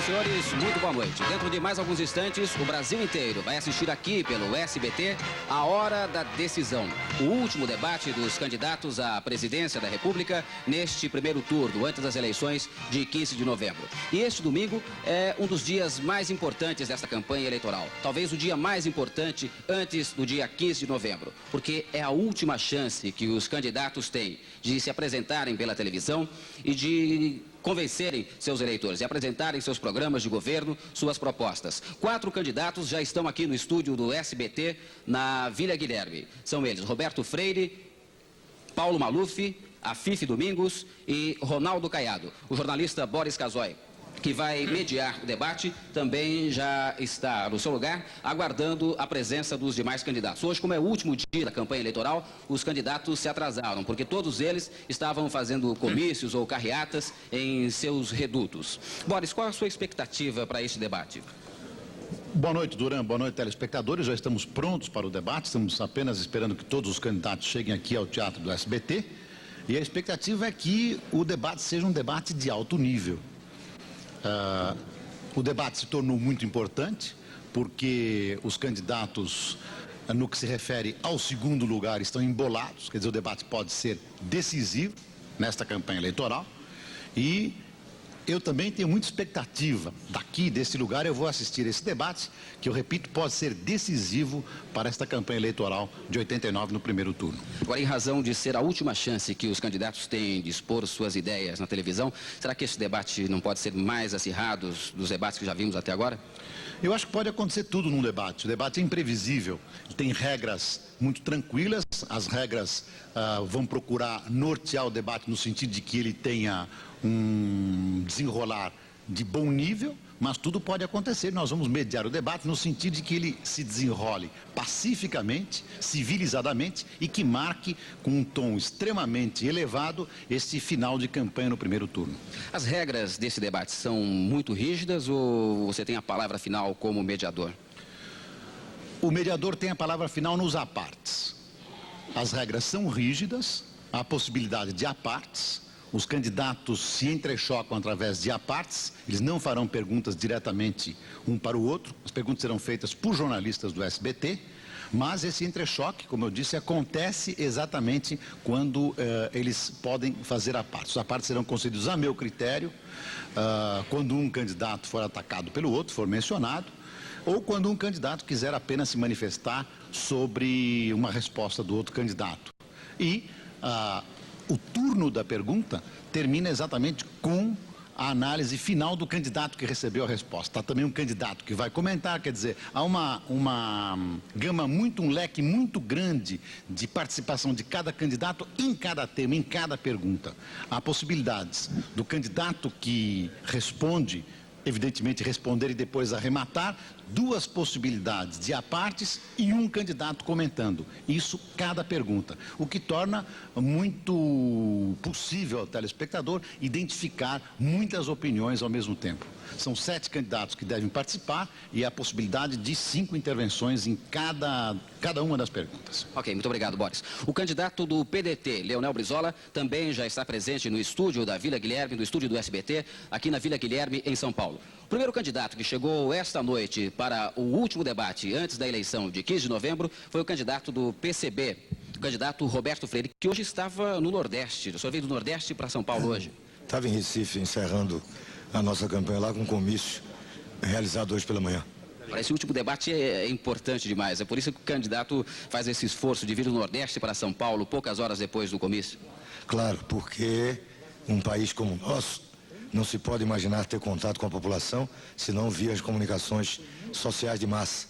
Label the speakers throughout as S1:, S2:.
S1: e senhores, muito boa noite. Dentro de mais alguns instantes, o Brasil inteiro vai assistir aqui pelo SBT a Hora da Decisão. O último debate dos candidatos à presidência da República neste primeiro turno, antes das eleições de 15 de novembro. E este domingo é um dos dias mais importantes desta campanha eleitoral. Talvez o dia mais importante antes do dia 15 de novembro, porque é a última chance que os candidatos têm de se apresentarem pela televisão e de convencerem seus eleitores e apresentarem seus programas de governo, suas propostas. 4 candidatos já estão aqui no estúdio do SBT, na Vila Guilherme. São eles Roberto Freire, Paulo Maluf, Afife Domingos e Ronaldo Caiado. O jornalista Boris Casoy, que vai mediar o debate, também já está no seu lugar, aguardando a presença dos demais candidatos. Hoje, como é o último dia da campanha eleitoral, os candidatos se atrasaram, porque todos eles estavam fazendo comícios ou carreatas em seus redutos. Boris, qual a sua expectativa para este debate?
S2: Boa noite, Duran. Boa noite, telespectadores. Já estamos prontos para o debate. Estamos apenas esperando que todos os candidatos cheguem aqui ao Teatro do SBT. E a expectativa é que o debate seja um debate de alto nível. O debate se tornou muito importante, porque os candidatos, no que se refere ao segundo lugar, estão embolados. Quer dizer, o debate pode ser decisivo nesta campanha eleitoral. E eu também tenho muita expectativa. Daqui, desse lugar, eu vou assistir esse debate, que eu repito, pode ser decisivo para esta campanha eleitoral de 89 no primeiro turno.
S1: Agora, em razão de ser a última chance que os candidatos têm de expor suas ideias na televisão, será que esse debate não pode ser mais acirrado dos debates que já vimos até agora?
S2: Eu acho que pode acontecer tudo num debate. O debate é imprevisível, tem regras muito tranquilas. As regras vão procurar nortear o debate no sentido de que ele tenha um desenrolar de bom nível, mas tudo pode acontecer. Nós vamos mediar o debate no sentido de que ele se desenrole pacificamente, civilizadamente e que marque com um tom extremamente elevado esse final de campanha no primeiro turno.
S1: As regras desse debate são muito rígidas ou você tem a palavra final como mediador?
S2: O mediador tem a palavra final nos apartes. As regras são rígidas, há a possibilidade de apartes. Os candidatos se entrechocam através de apartes, eles não farão perguntas diretamente um para o outro, as perguntas serão feitas por jornalistas do SBT, mas esse entrechoque, como eu disse, acontece exatamente quando eles podem fazer apartes. Os apartes serão concedidos a meu critério, quando um candidato for atacado pelo outro, for mencionado, ou quando um candidato quiser apenas se manifestar sobre uma resposta do outro candidato. E o turno da pergunta termina exatamente com a análise final do candidato que recebeu a resposta. Há também um candidato que vai comentar, quer dizer, há uma gama um leque muito grande de participação de cada candidato em cada tema, em cada pergunta. Há possibilidades do candidato que responde, evidentemente responder e depois arrematar, 2 possibilidades de apartes e um candidato comentando. Isso cada pergunta, o que torna muito possível ao telespectador identificar muitas opiniões ao mesmo tempo. São 7 candidatos que devem participar e a possibilidade de 5 intervenções em cada uma das perguntas.
S1: Ok, muito obrigado, Boris. O candidato do PDT, Leonel Brizola, também já está presente no estúdio da Vila Guilherme, no estúdio do SBT, aqui na Vila Guilherme, em São Paulo. O primeiro candidato que chegou esta noite para o último debate antes da eleição de 15 de novembro foi o candidato do PCB, o candidato Roberto Freire, que hoje estava no Nordeste. O senhor veio do Nordeste para São Paulo hoje?
S3: Estava em Recife, encerrando a nossa campanha lá com um comício realizado hoje pela manhã.
S1: Esse último debate é importante demais, é por isso que o candidato faz esse esforço de vir do Nordeste para São Paulo poucas horas depois do comício.
S3: Claro, porque um país como o nosso não se pode imaginar ter contato com a população senão via as comunicações sociais de massa.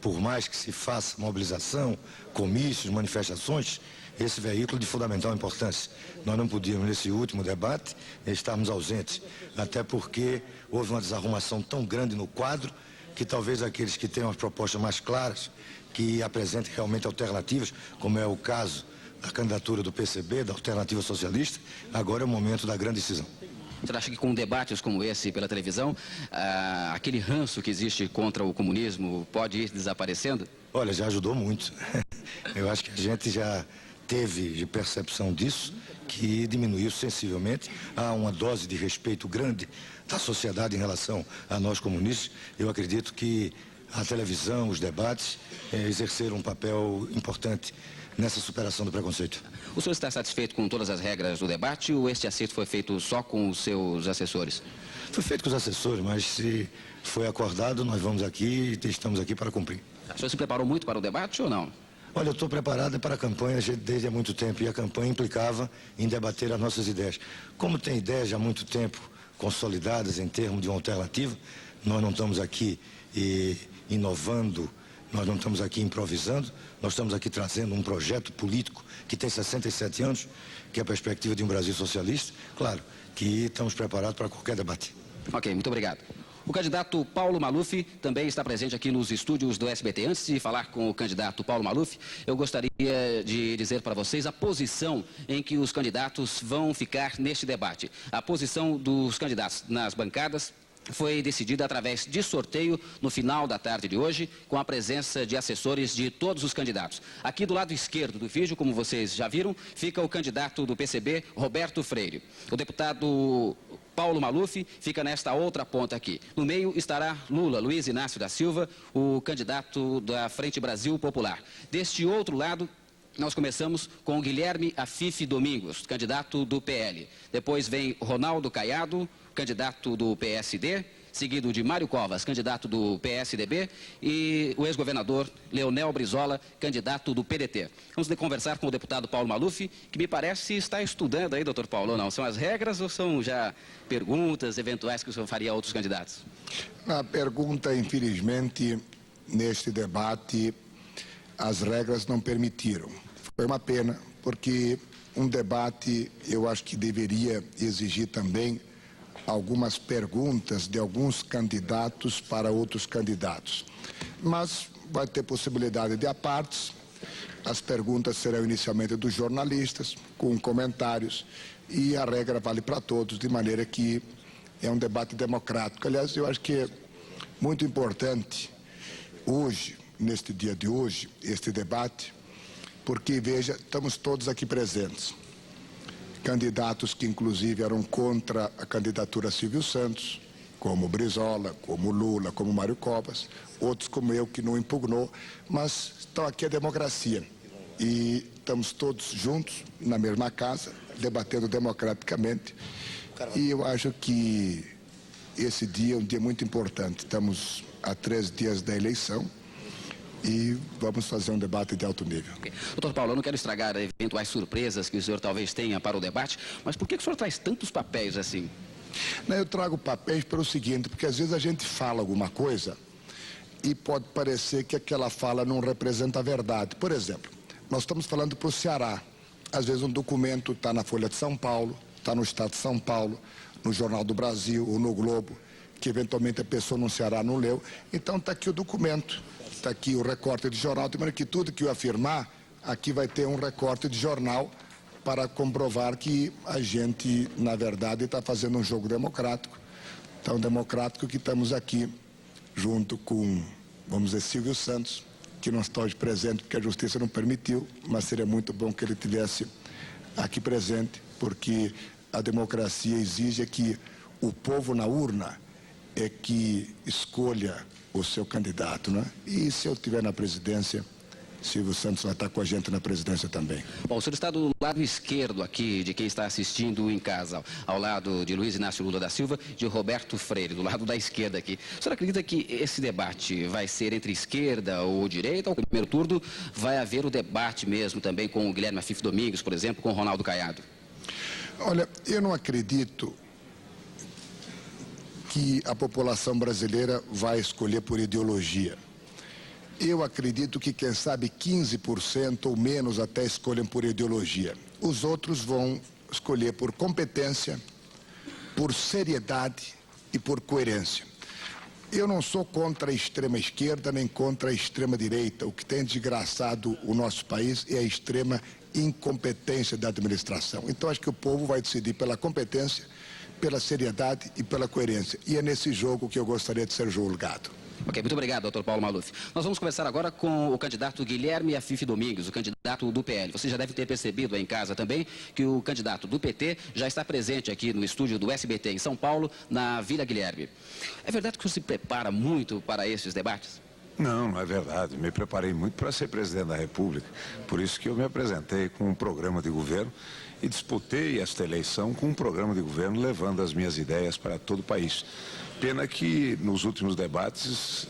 S3: Por mais que se faça mobilização, comícios, manifestações, esse veículo de fundamental importância. Nós não podíamos, nesse último debate, estarmos ausentes, até porque houve uma desarrumação tão grande no quadro que talvez aqueles que tenham as propostas mais claras, que apresentem realmente alternativas, como é o caso da candidatura do PCB, da Alternativa Socialista, agora é o momento da grande decisão.
S1: Você acha que com debates como esse pela televisão, aquele ranço que existe contra o comunismo pode ir desaparecendo?
S3: Olha, já ajudou muito. Eu acho que a gente já teve de percepção disso, que diminuiu sensivelmente. Há uma dose de respeito grande da sociedade em relação a nós comunistas. Eu acredito que a televisão, os debates, exerceram um papel importante nessa superação do preconceito.
S1: O senhor está satisfeito com todas as regras do debate ou este acerto foi feito só com os seus assessores?
S3: Foi feito com os assessores, mas se foi acordado, nós vamos aqui e estamos aqui para cumprir.
S1: O senhor se preparou muito para o debate ou não?
S3: Olha, eu estou preparado para a campanha desde há muito tempo e a campanha implicava em debater as nossas ideias. Como tem ideias já há muito tempo consolidadas em termos de uma alternativa, nós não estamos aqui inovando, nós não estamos aqui improvisando, nós estamos aqui trazendo um projeto político que tem 67 anos, que é a perspectiva de um Brasil socialista. Claro que estamos preparados para qualquer debate.
S1: Ok, muito obrigado. O candidato Paulo Maluf também está presente aqui nos estúdios do SBT. Antes de falar com o candidato Paulo Maluf, eu gostaria de dizer para vocês a posição em que os candidatos vão ficar neste debate. A posição dos candidatos nas bancadas foi decidida através de sorteio no final da tarde de hoje, com a presença de assessores de todos os candidatos. Aqui do lado esquerdo do vídeo, como vocês já viram, fica o candidato do PCB, Roberto Freire. O deputado Paulo Maluf fica nesta outra ponta aqui. No meio estará Lula, Luiz Inácio da Silva, o candidato da Frente Brasil Popular. Deste outro lado, nós começamos com Guilherme Afife Domingos, candidato do PL. Depois vem Ronaldo Caiado, candidato do PSD, seguido de Mário Covas, candidato do PSDB, e o ex-governador Leonel Brizola, candidato do PDT. Vamos conversar com o deputado Paulo Maluf, que me parece estar estudando aí, doutor Paulo, ou não? São as regras ou são já perguntas eventuais que o senhor faria a outros candidatos?
S4: A pergunta, infelizmente, neste debate, as regras não permitiram. Foi uma pena, porque um debate, eu acho que deveria exigir também algumas perguntas de alguns candidatos para outros candidatos. Mas vai ter possibilidade de apartes, as perguntas serão inicialmente dos jornalistas, com comentários, e a regra vale para todos, de maneira que é um debate democrático. Aliás, eu acho que é muito importante hoje, neste dia de hoje, este debate, porque, veja, estamos todos aqui presentes. Candidatos que, inclusive, eram contra a candidatura Silvio Santos, como Brizola, como Lula, como Mário Covas, outros como eu, que não impugnou, mas estão aqui a democracia. E estamos todos juntos, na mesma casa, debatendo democraticamente. E eu acho que esse dia é um dia muito importante. Estamos a 3 dias da eleição. E vamos fazer um debate de alto nível.
S1: Okay. Doutor Paulo, eu não quero estragar eventuais surpresas que o senhor talvez tenha para o debate, mas por que o senhor traz tantos papéis assim?
S4: Não, eu trago papéis pelo seguinte, porque às vezes a gente fala alguma coisa e pode parecer que aquela fala não representa a verdade. Por exemplo, nós estamos falando para o Ceará. Às vezes um documento está na Folha de São Paulo, está no Estado de São Paulo, no Jornal do Brasil ou no Globo, que eventualmente a pessoa no Ceará não leu. Então está aqui o documento. Está aqui o recorte de jornal, de maneira que tudo que eu afirmar, aqui vai ter um recorte de jornal para comprovar que a gente, na verdade, está fazendo um jogo democrático. Tão democrático que estamos aqui junto com, vamos dizer, Silvio Santos, que não está hoje presente porque a justiça não permitiu, mas seria muito bom que ele estivesse aqui presente, porque a democracia exige que o povo na urna é que escolha o seu candidato, né? E se eu estiver na presidência, Silvio Santos vai estar com a gente na presidência também.
S1: Bom, o senhor está do lado esquerdo aqui de quem está assistindo em casa, ao lado de Luiz Inácio Lula da Silva, de Roberto Freire, do lado da esquerda aqui. O senhor acredita que esse debate vai ser entre esquerda ou direita? Ou no primeiro turno vai haver o debate mesmo também com o Guilherme Afife Domingos, por exemplo, com o Ronaldo Caiado?
S4: Olha, eu não acredito que a população brasileira vai escolher por ideologia. Eu acredito que, quem sabe, 15% ou menos até escolhem por ideologia. Os outros vão escolher por competência, por seriedade e por coerência. Eu não sou contra a extrema esquerda nem contra a extrema direita. O que tem desgraçado o nosso país é a extrema incompetência da administração. Então, acho que o povo vai decidir pela competência, pela seriedade e pela coerência. E é nesse jogo que eu gostaria de ser julgado.
S1: Ok, muito obrigado, doutor Paulo Maluf. Nós vamos conversar agora com o candidato Guilherme Afife Domingues, o candidato do PL. Você já deve ter percebido aí em casa também que o candidato do PT já está presente aqui no estúdio do SBT em São Paulo, na Vila Guilherme. É verdade que você se prepara muito para esses debates?
S5: Não, não é verdade. Me preparei muito para ser presidente da República. Por isso que eu me apresentei com um programa de governo e disputei esta eleição com um programa de governo levando as minhas ideias para todo o país. Pena que nos últimos debates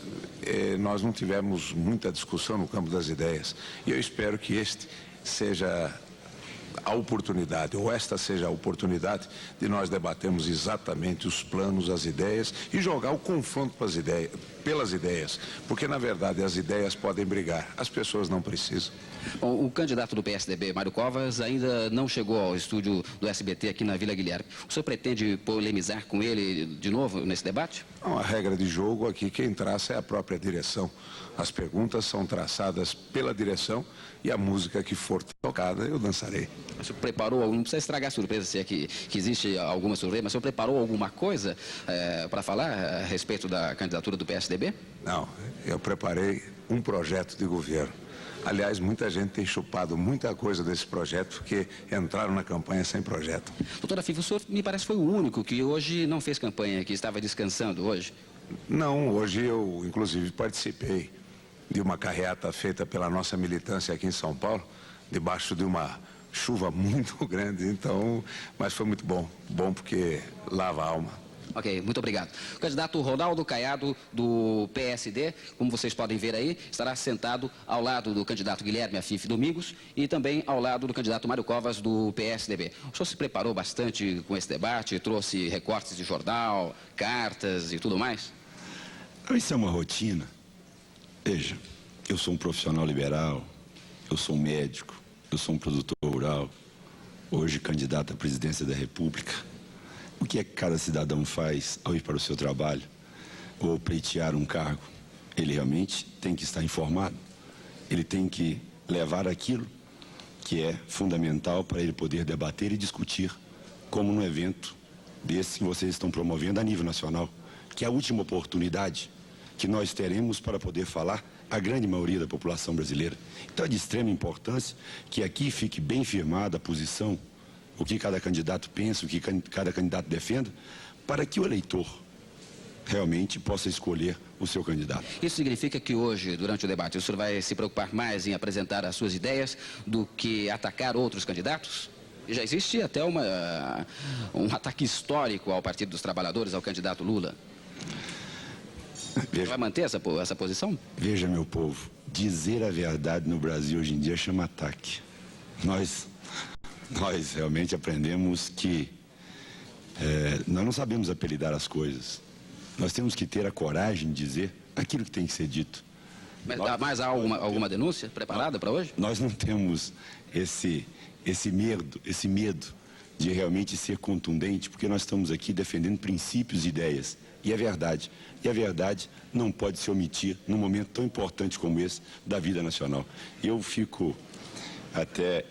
S5: nós não tivemos muita discussão no campo das ideias. E eu espero que este seja a oportunidade, ou esta seja a oportunidade de nós debatermos exatamente os planos, as ideias e jogar o confronto pelas ideias, porque na verdade as ideias podem brigar, as pessoas não precisam.
S1: Bom, o candidato do PSDB, Mário Covas, ainda não chegou ao estúdio do SBT aqui na Vila Guilherme. O senhor pretende polemizar com ele de novo nesse debate?
S5: Não, a regra de jogo aqui, quem traça é a própria direção. As perguntas são traçadas pela direção e a música que for tocada eu dançarei.
S1: O senhor preparou, não precisa estragar a surpresa se é que existe alguma surpresa, mas o senhor preparou alguma coisa para falar a respeito da candidatura do PSDB?
S5: Não, eu preparei um projeto de governo. Aliás, muita gente tem chupado muita coisa desse projeto porque entraram na campanha sem projeto.
S1: Doutora Afife, o senhor me parece foi o único que hoje não fez campanha, que estava descansando hoje.
S5: Não, hoje eu inclusive participei de uma carreata feita pela nossa militância aqui em São Paulo, debaixo de uma chuva muito grande, então, mas foi muito bom porque lava a alma.
S1: Ok, muito obrigado. O candidato Ronaldo Caiado, do PSD, como vocês podem ver aí, estará sentado ao lado do candidato Guilherme Afife Domingos e também ao lado do candidato Mário Covas, do PSDB. O senhor se preparou bastante com esse debate, trouxe recortes de jornal, cartas e tudo mais?
S6: Isso é uma rotina. Veja, eu sou um profissional liberal, eu sou um médico, eu sou um produtor rural, hoje candidato à presidência da República. O que é que cada cidadão faz ao ir para o seu trabalho ou pleitear um cargo? Ele realmente tem que estar informado, ele tem que levar aquilo que é fundamental para ele poder debater e discutir, como num evento desse que vocês estão promovendo a nível nacional, que é a última oportunidade que nós teremos para poder falar à grande maioria da população brasileira. Então é de extrema importância que aqui fique bem firmada a posição, o que cada candidato pensa, o que cada candidato defenda, para que o eleitor realmente possa escolher o seu candidato.
S1: Isso significa que hoje, durante o debate, o senhor vai se preocupar mais em apresentar as suas ideias do que atacar outros candidatos? Já existe até um ataque histórico ao Partido dos Trabalhadores, ao candidato Lula. Vai manter essa posição?
S6: Veja, meu povo, dizer a verdade no Brasil hoje em dia chama ataque. Nós realmente aprendemos que nós não sabemos apelidar as coisas. Nós temos que ter a coragem de dizer aquilo que tem que ser dito.
S1: Mas há alguma denúncia preparada para hoje?
S6: Nós não temos esse medo de realmente ser contundente, porque nós estamos aqui defendendo princípios e ideias. E é verdade. E a verdade não pode se omitir num momento tão importante como esse da vida nacional. Eu fico até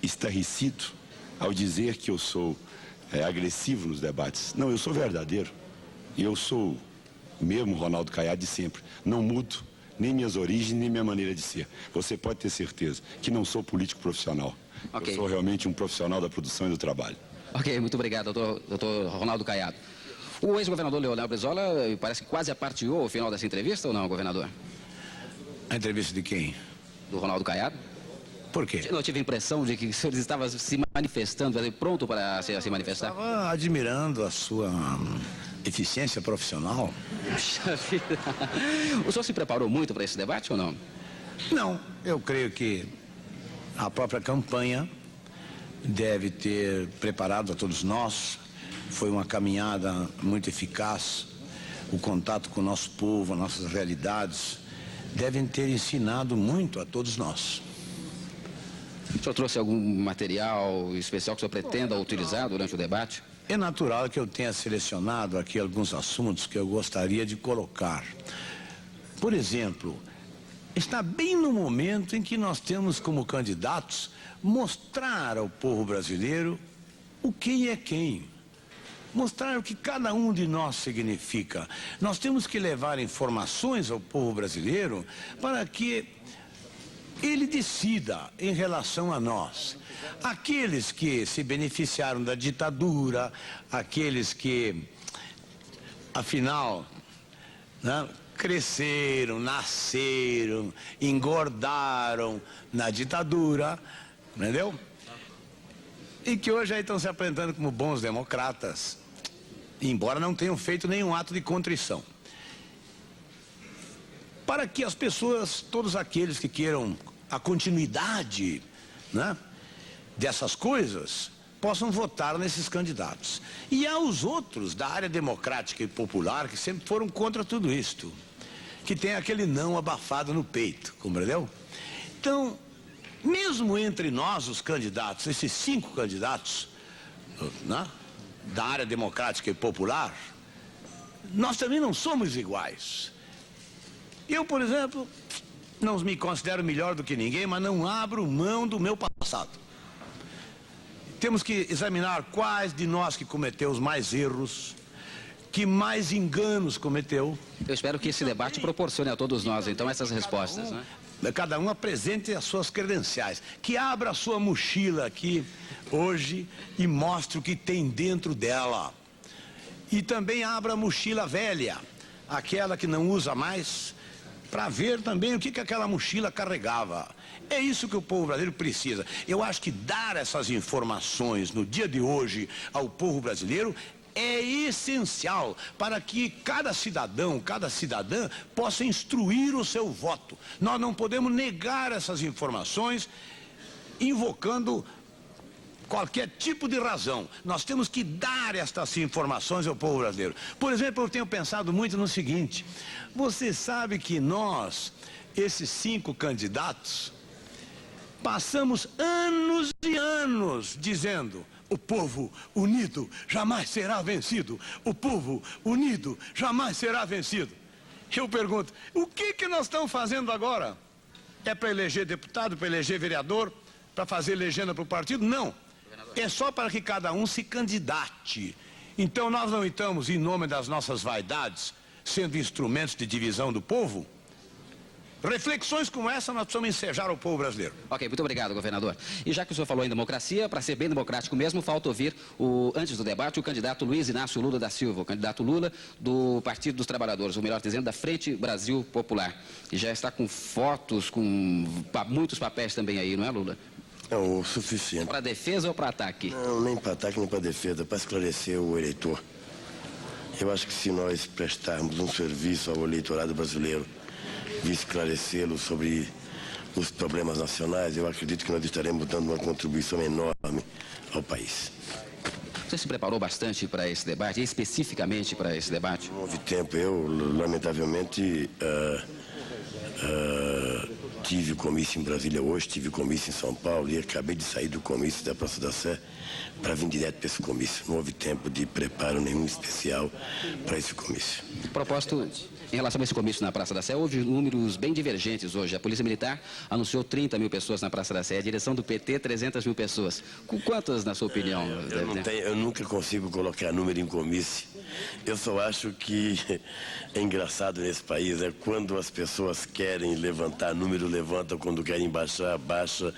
S6: estarrecido ao dizer que eu sou agressivo nos debates. Não, eu sou verdadeiro. Eu sou mesmo Ronaldo Caiado de sempre. Não mudo nem minhas origens, nem minha maneira de ser. Você pode ter certeza que não sou político profissional. Okay. Eu sou realmente um profissional da produção e do trabalho.
S1: Ok, muito obrigado, doutor Ronaldo Caiado. O ex-governador Leonel Brizola parece que quase aparteou o final dessa entrevista, ou não, governador?
S7: A entrevista de quem?
S1: Do Ronaldo Caiado.
S7: Por quê?
S1: Eu tive a impressão de que o senhor estava se manifestando, pronto para se manifestar.
S7: Estava admirando a sua eficiência profissional.
S1: Puxa vida. O senhor se preparou muito para esse debate ou não?
S7: Não, eu creio que a própria campanha deve ter preparado a todos nós. Foi uma caminhada muito eficaz. O contato com o nosso povo, as nossas realidades, devem ter ensinado muito a todos nós.
S1: O senhor trouxe algum material especial que o senhor pretenda utilizar durante o debate?
S7: É natural que eu tenha selecionado aqui alguns assuntos que eu gostaria de colocar. Por exemplo, está bem no momento em que nós temos como candidatos mostrar ao povo brasileiro o quem é quem. mostrar o que cada um de nós significa. Nós temos que levar informações ao povo brasileiro para que ele decida em relação a nós. Aqueles que se beneficiaram da ditadura, aqueles que, afinal, né, cresceram, nasceram, engordaram na ditadura, entendeu? E que hoje aí estão se apresentando como bons democratas, embora não tenham feito nenhum ato de contrição. Para que as pessoas, todos aqueles que queiram a continuidade, né, dessas coisas, possam votar nesses candidatos. E há os outros da área democrática e popular que sempre foram contra tudo isto, que tem aquele não abafado no peito, compreendeu? Então, mesmo entre nós, os candidatos, esses 5 candidatos, né, da área democrática e popular, nós também não somos iguais. Eu, por exemplo, não me considero melhor do que ninguém, mas não abro mão do meu passado. Temos que examinar quais de nós que cometeu os mais erros, que mais enganos cometeu.
S1: Eu espero que esse debate proporcione a todos nós, então, essas respostas, né?
S7: Cada um apresente as suas credenciais, que abra a sua mochila aqui hoje e mostre o que tem dentro dela. E também abra a mochila velha, aquela que não usa mais, para ver também o que aquela mochila carregava. É isso que o povo brasileiro precisa. Eu acho que dar essas informações no dia de hoje ao povo brasileiro é essencial para que cada cidadão, cada cidadã possa instruir o seu voto. Nós não podemos negar essas informações invocando qualquer tipo de razão. Nós temos que dar estas informações ao povo brasileiro. Por exemplo, eu tenho pensado muito no seguinte: você sabe que nós, esses 5 candidatos, passamos anos e anos dizendo: o povo unido jamais será vencido. O povo unido jamais será vencido. Eu pergunto, o que nós estamos fazendo agora? É para eleger deputado, para eleger vereador, para fazer legenda para o partido? Não. É só para que cada um se candidate. Então nós não estamos, em nome das nossas vaidades, sendo instrumentos de divisão do povo? Reflexões como essa nós precisamos ensejar ao povo brasileiro.
S1: Ok, muito obrigado, governador. E já que o senhor falou em democracia, para ser bem democrático mesmo, falta ouvir, antes do debate, o candidato Luiz Inácio Lula da Silva, o candidato Lula do Partido dos Trabalhadores, ou melhor dizendo, da Frente Brasil Popular. E já está com fotos, com muitos papéis também aí, não é, Lula?
S8: É o suficiente.
S1: Para defesa ou para ataque?
S8: Não, nem para ataque, nem para defesa, para esclarecer o eleitor. Eu acho que se nós prestarmos um serviço ao eleitorado brasileiro, de esclarecê-lo sobre os problemas nacionais, eu acredito que nós estaremos dando uma contribuição enorme ao país.
S1: Você se preparou bastante para esse debate, especificamente para esse debate?
S8: Não houve tempo. Eu, lamentavelmente, tive comício em Brasília hoje, tive comício em São Paulo e acabei de sair do comício da Praça da Sé para vir direto para esse comício. Não houve tempo de preparo nenhum especial para esse comício.
S1: Propósito, em relação a esse comício na Praça da Sé, houve números bem divergentes hoje. A Polícia Militar anunciou 30 mil pessoas na Praça da Sé, a direção do PT, 300 mil pessoas. Com quantas, na sua opinião?
S8: Eu nunca consigo colocar número em comício. Eu só acho que é engraçado nesse país, quando as pessoas querem levantar número, levantam, quando querem baixar, baixa.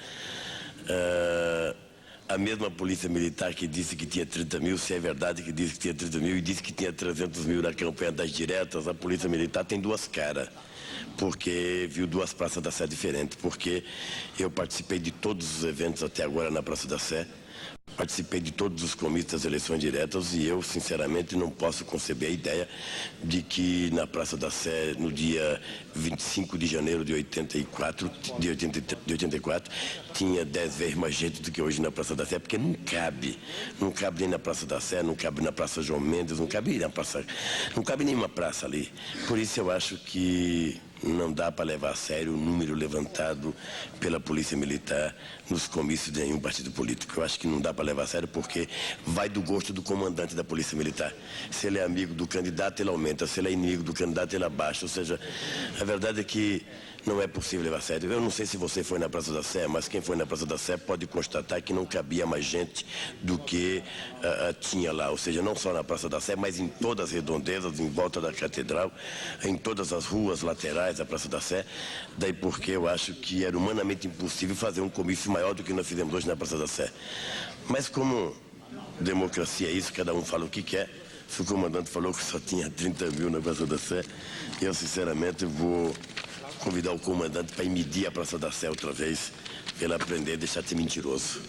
S8: A mesma Polícia Militar que disse que tinha 30 mil, se é verdade que disse que tinha 30 mil e disse que tinha 300 mil na campanha das diretas, a Polícia Militar tem duas caras, porque viu duas Praças da Sé diferentes, porque eu participei de todos os eventos até agora na Praça da Sé, participei de todos os comícios das eleições diretas e eu, sinceramente, não posso conceber a ideia de que na Praça da Sé, no dia 25 de janeiro de 84, tinha 10 vezes mais gente do que hoje na Praça da Sé, porque não cabe nem na Praça da Sé, não cabe na Praça João Mendes, não cabe nenhuma praça ali. Por isso eu acho que não dá para levar a sério o número levantado pela Polícia Militar nos comícios de nenhum partido político. Eu acho que não dá para levar a sério porque vai do gosto do comandante da Polícia Militar. Se ele é amigo do candidato, ele aumenta. Se ele é inimigo do candidato, ele abaixa. Ou seja, a verdade é que não é possível levar a sério. Eu não sei se você foi na Praça da Sé, mas quem foi na Praça da Sé pode constatar que não cabia mais gente do que tinha lá. Ou seja, não só na Praça da Sé, mas em todas as redondezas, em volta da Catedral, em todas as ruas laterais da Praça da Sé. Daí porque eu acho que era humanamente impossível fazer um comício maior do que nós fizemos hoje na Praça da Sé. Mas como democracia é isso, cada um fala o que quer. Se o comandante falou que só tinha 30 mil na Praça da Sé, eu sinceramente vou convidar o comandante para ir medir a Praça da Sé outra vez, para ele aprender a deixar de ser mentiroso.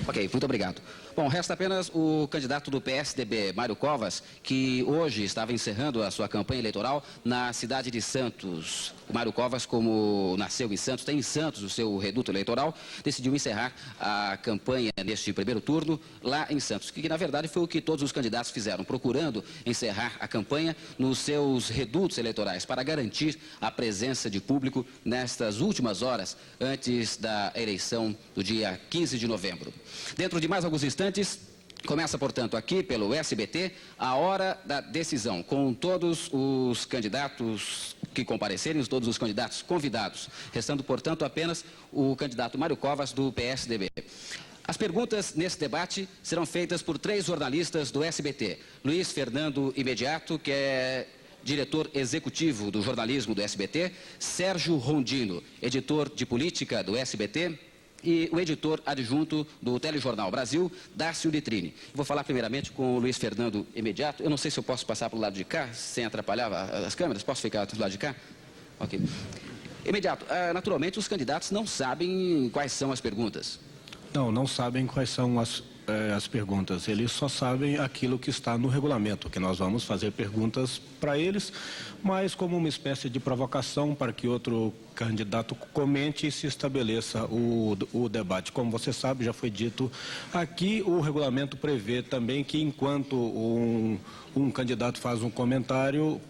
S1: Ok, muito obrigado. Bom, resta apenas o candidato do PSDB, Mário Covas, que hoje estava encerrando a sua campanha eleitoral na cidade de Santos. O Mário Covas, como nasceu em Santos, tem em Santos o seu reduto eleitoral, decidiu encerrar a campanha neste primeiro turno lá em Santos, que na verdade foi o que todos os candidatos fizeram, procurando encerrar a campanha nos seus redutos eleitorais para garantir a presença de público nestas últimas horas antes da eleição do dia 15 de novembro. Dentro de mais alguns instantes, começa, portanto, aqui pelo SBT, a hora da decisão, com todos os candidatos que comparecerem, todos os candidatos convidados, restando, portanto, apenas o candidato Mário Covas, do PSDB. As perguntas nesse debate serão feitas por 3 jornalistas do SBT. Luiz Fernando Imediato, que é diretor executivo do jornalismo do SBT, Sérgio Rondino, editor de política do SBT, e o editor adjunto do Telejornal Brasil, Dácio Litrini. Vou falar primeiramente com o Luiz Fernando Imediato. Eu não sei se eu posso passar para o lado de cá, sem atrapalhar as câmeras. Posso ficar do lado de cá? Ok. Imediato, naturalmente os candidatos não sabem quais são as perguntas.
S9: Não sabem quais são as perguntas. Eles só sabem aquilo que está no regulamento, que nós vamos fazer perguntas para eles, mas como uma espécie de provocação para que outro candidato comente e se estabeleça o debate. Como você sabe, já foi dito aqui, o regulamento prevê também que enquanto um candidato faz um comentário,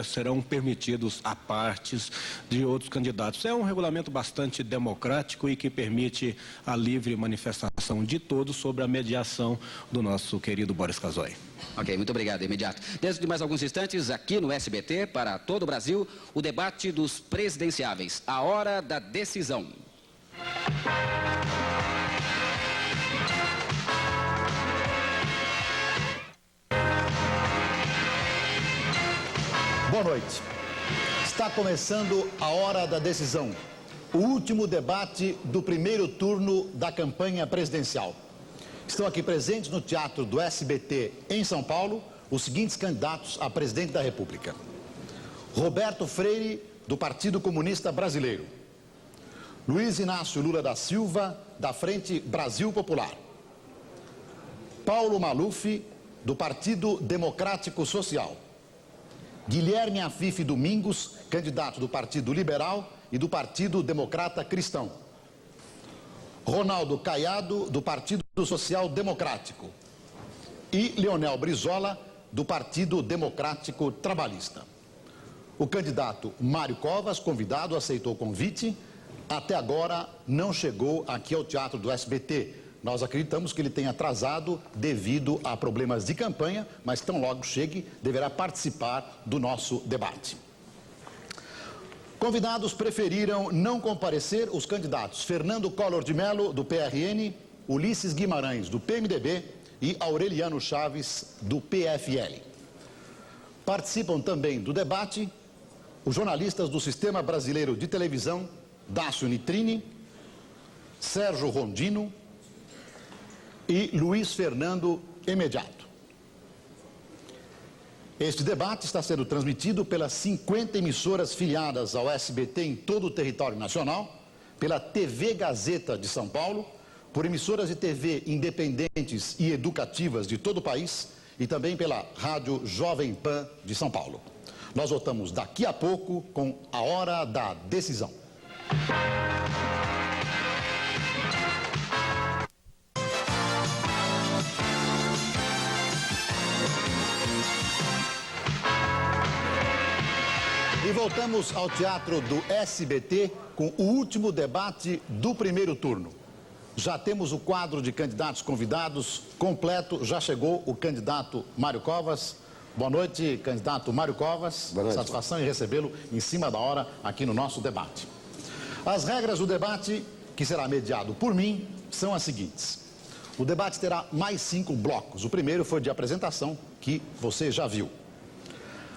S9: serão permitidos a partes de outros candidatos. É um regulamento bastante democrático e que permite a livre manifestação de todos sobre a mediação do nosso querido Boris Casoy.
S1: Ok, muito obrigado, Imediato. Dentro de mais alguns instantes, aqui no SBT, para todo o Brasil, o debate dos presidenciáveis, a hora da decisão.
S2: Boa noite. Está começando a hora da decisão, o último debate do primeiro turno da campanha presidencial. Estão aqui presentes no Teatro do SBT em São Paulo os seguintes candidatos a presidente da República: Roberto Freire, do Partido Comunista Brasileiro; Luiz Inácio Lula da Silva, da Frente Brasil Popular; Paulo Maluf, do Partido Democrático Social; Guilherme Afife Domingos, candidato do Partido Liberal e do Partido Democrata Cristão; Ronaldo Caiado, do Partido Social Democrático; e Leonel Brizola, do Partido Democrático Trabalhista. O candidato Mário Covas, convidado, aceitou o convite. Até agora não chegou aqui ao Teatro do SBT. Nós acreditamos que ele tenha atrasado devido a problemas de campanha, mas tão logo chegue, deverá participar do nosso debate. Convidados preferiram não comparecer os candidatos Fernando Collor de Mello, do PRN, Ulisses Guimarães, do PMDB e Aureliano Chaves, do PFL. Participam também do debate os jornalistas do Sistema Brasileiro de Televisão, Dácio Litrini, Sérgio Rondino e Luiz Fernando Imediato. Este debate está sendo transmitido pelas 50 emissoras filiadas ao SBT em todo o território nacional, pela TV Gazeta de São Paulo, por emissoras de TV independentes e educativas de todo o país e também pela Rádio Jovem Pan de São Paulo. Nós voltamos daqui a pouco com a hora da decisão. E voltamos ao Teatro do SBT com o último debate do primeiro turno. Já temos o quadro de candidatos convidados completo, já chegou o candidato Mário Covas. Boa noite, candidato Mário Covas.
S3: Boa noite.
S2: Satisfação em recebê-lo em cima da hora aqui no nosso debate. As regras do debate, que será mediado por mim, são as seguintes. O debate terá mais 5 blocos. O primeiro foi de apresentação, que você já viu.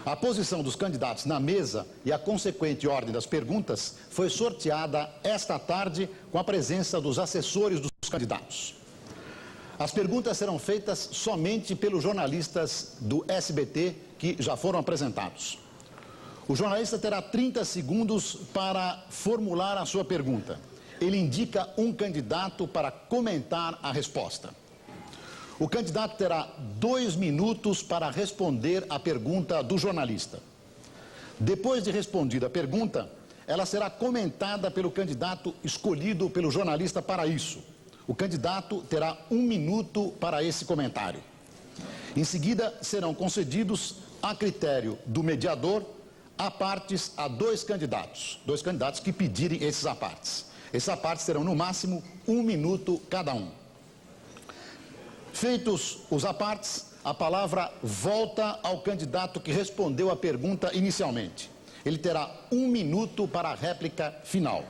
S2: A posição dos candidatos na mesa e a consequente ordem das perguntas foi sorteada esta tarde com a presença dos assessores dos candidatos. As perguntas serão feitas somente pelos jornalistas do SBT que já foram apresentados. O jornalista terá 30 segundos para formular a sua pergunta. Ele indica um candidato para comentar a resposta. O candidato terá 2 minutos para responder a pergunta do jornalista. Depois de respondida a pergunta, ela será comentada pelo candidato escolhido pelo jornalista para isso. O candidato terá 1 minuto para esse comentário. Em seguida, serão concedidos, a critério do mediador, apartes a 2 candidatos que pedirem esses apartes. Esses apartes terão, no máximo, 1 minuto cada um. Feitos os apartes, a palavra volta ao candidato que respondeu a pergunta inicialmente. Ele terá 1 minuto para a réplica final.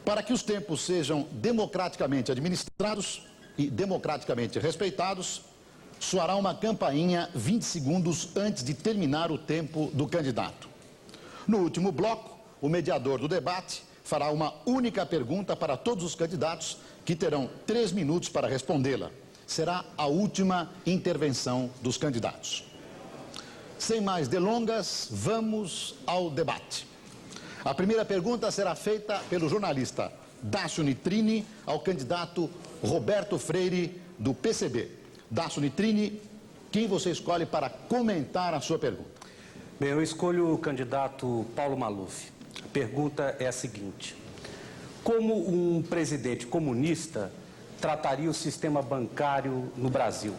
S2: Para que os tempos sejam democraticamente administrados e democraticamente respeitados, soará uma campainha 20 segundos antes de terminar o tempo do candidato. No último bloco, o mediador do debate fará uma única pergunta para todos os candidatos, que terão 3 minutos para respondê-la. Será a última intervenção dos candidatos. Sem mais delongas, vamos ao debate. A primeira pergunta será feita pelo jornalista Dácio Nitrini ao candidato Roberto Freire, do PCB. Dácio Nitrini, quem você escolhe para comentar a sua pergunta?
S10: Bem, eu escolho o candidato Paulo Maluf. A pergunta é a seguinte: como um presidente comunista trataria o sistema bancário no Brasil?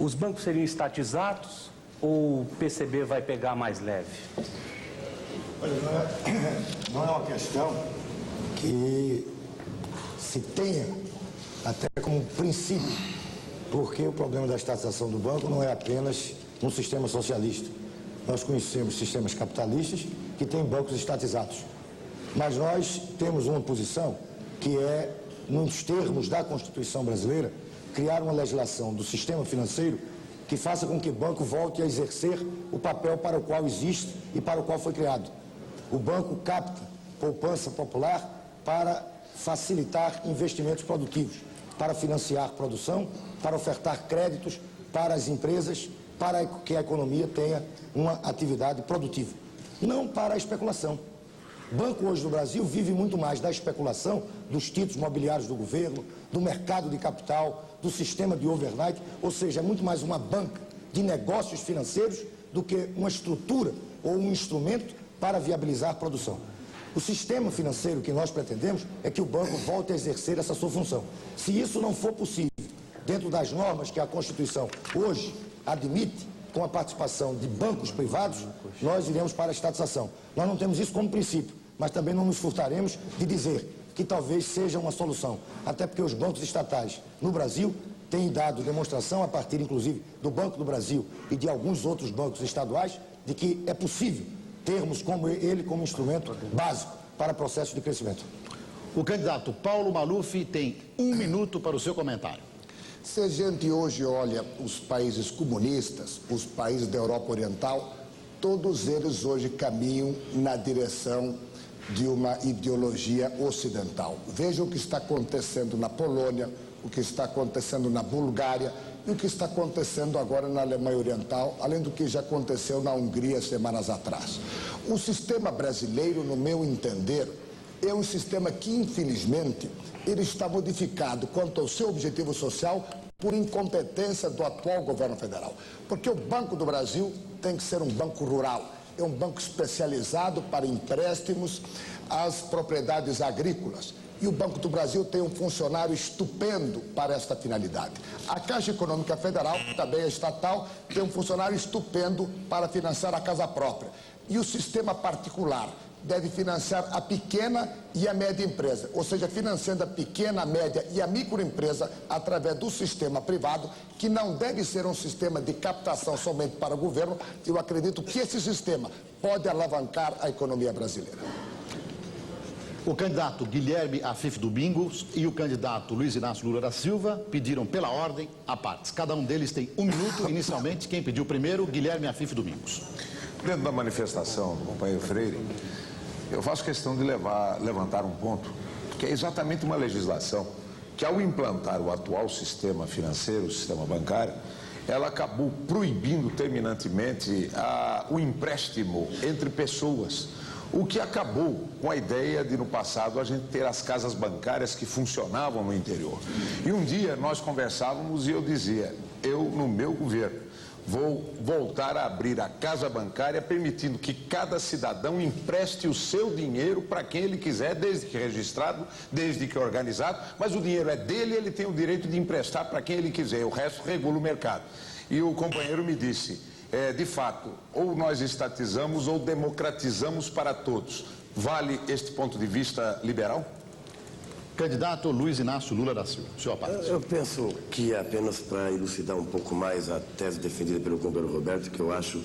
S10: Os bancos seriam estatizados ou o PCB vai pegar mais leve?
S3: Olha, não é uma questão que se tenha até como princípio, porque o problema da estatização do banco não é apenas um sistema socialista. Nós conhecemos sistemas capitalistas que têm bancos estatizados, mas nós temos uma posição que é, nos termos da Constituição brasileira, criar uma legislação do sistema financeiro que faça com que o banco volte a exercer o papel para o qual existe e para o qual foi criado. O banco capta poupança popular para facilitar investimentos produtivos, para financiar produção, para ofertar créditos para as empresas, para que a economia tenha uma atividade produtiva, não para a especulação. O banco hoje no Brasil vive muito mais da especulação, dos títulos mobiliários do governo, do mercado de capital, do sistema de overnight, ou seja, é muito mais uma banca de negócios financeiros do que uma estrutura ou um instrumento para viabilizar a produção. O sistema financeiro que nós pretendemos é que o banco volte a exercer essa sua função. Se isso não for possível, dentro das normas que a Constituição hoje admite, com a participação de bancos privados, nós iremos para a estatização. Nós não temos isso como princípio, mas também não nos furtaremos de dizer que talvez seja uma solução, até porque os bancos estatais no Brasil têm dado demonstração, a partir inclusive do Banco do Brasil e de alguns outros bancos estaduais, de que é possível termos como ele como instrumento básico para processo de crescimento.
S2: O candidato Paulo Maluf tem 1 minuto para o seu comentário.
S4: Se a gente hoje olha os países comunistas, os países da Europa Oriental, todos eles hoje caminham na direção de uma ideologia ocidental. Veja o que está acontecendo na Polônia, o que está acontecendo na Bulgária e o que está acontecendo agora na Alemanha Oriental, além do que já aconteceu na Hungria semanas atrás. O sistema brasileiro, no meu entender, é um sistema que, infelizmente, ele está modificado quanto ao seu objetivo social por incompetência do atual governo federal. Porque o Banco do Brasil tem que ser um banco rural, é um banco especializado para empréstimos às propriedades agrícolas. E o Banco do Brasil tem um funcionário estupendo para esta finalidade. A Caixa Econômica Federal, também é estatal, tem um funcionário estupendo para financiar a casa própria. E o sistema particular, deve financiar a pequena e a média empresa, ou seja, financiando a pequena, a média e a microempresa através do sistema privado, que não deve ser um sistema de captação somente para o governo. Eu acredito que esse sistema pode alavancar a economia brasileira.
S2: O candidato Guilherme Afif Domingos e o candidato Luiz Inácio Lula da Silva pediram pela ordem a partes. Cada um deles tem 1 minuto. Inicialmente, quem pediu primeiro, Guilherme Afif Domingos.
S5: Dentro da manifestação do companheiro Freire, eu faço questão de levantar um ponto, que é exatamente uma legislação que, ao implantar o atual sistema financeiro, o sistema bancário, ela acabou proibindo terminantemente o empréstimo entre pessoas, o que acabou com a ideia de, no passado, a gente ter as casas bancárias que funcionavam no interior. E um dia nós conversávamos e eu dizia, no meu governo, vou voltar a abrir a casa bancária, permitindo que cada cidadão empreste o seu dinheiro para quem ele quiser, desde que registrado, desde que organizado, mas o dinheiro é dele, ele tem o direito de emprestar para quem ele quiser, o resto regula o mercado. E o companheiro me disse, de fato, ou nós estatizamos ou democratizamos para todos. Vale este ponto de vista liberal?
S2: Candidato Luiz Inácio Lula da Silva, senhor parte.
S8: Eu penso que, apenas para elucidar um pouco mais a tese defendida pelo companheiro Roberto, que eu acho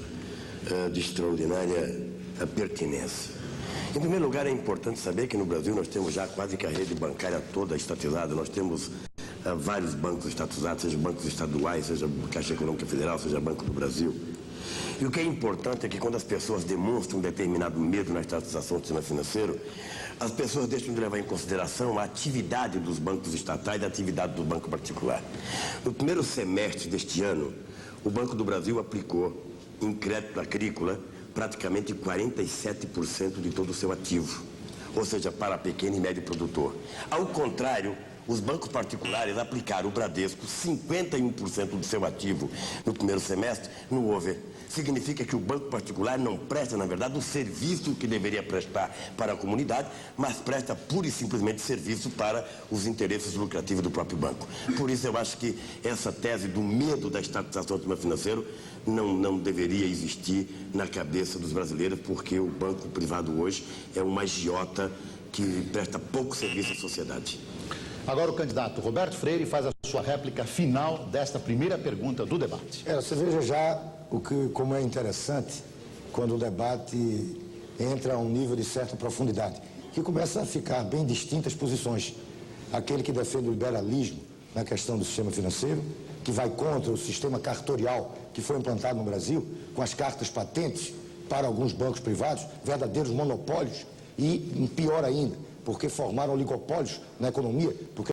S8: de extraordinária pertinência. Em primeiro lugar, é importante saber que no Brasil nós temos já quase que a rede bancária toda estatizada. Nós temos vários bancos estatizados, seja bancos estaduais, seja Caixa Econômica Federal, seja Banco do Brasil. E o que é importante é que, quando as pessoas demonstram um determinado medo na estatização do sistema financeiro, as pessoas deixam de levar em consideração a atividade dos bancos estatais e a atividade do banco particular. No primeiro semestre deste ano, o Banco do Brasil aplicou em crédito agrícola praticamente 47% de todo o seu ativo, ou seja, para pequeno e médio produtor. Ao contrário, os bancos particulares aplicaram o Bradesco 51% do seu ativo no primeiro semestre no over. Significa que o banco particular não presta, na verdade, o serviço que deveria prestar para a comunidade, mas presta pura e simplesmente serviço para os interesses lucrativos do próprio banco. Por isso eu acho que essa tese do medo da estatização do sistema financeiro não deveria existir na cabeça dos brasileiros, porque o banco privado hoje é uma agiota que presta pouco serviço à sociedade.
S2: Agora o candidato Roberto Freire faz a sua réplica final desta primeira pergunta do debate.
S3: Você veja já como é interessante quando o debate entra a um nível de certa profundidade, que começa a ficar bem distintas posições. Aquele que defende o liberalismo na questão do sistema financeiro, que vai contra o sistema cartorial que foi implantado no Brasil, com as cartas patentes para alguns bancos privados, verdadeiros monopólios, e pior ainda, porque formaram oligopólios na economia, porque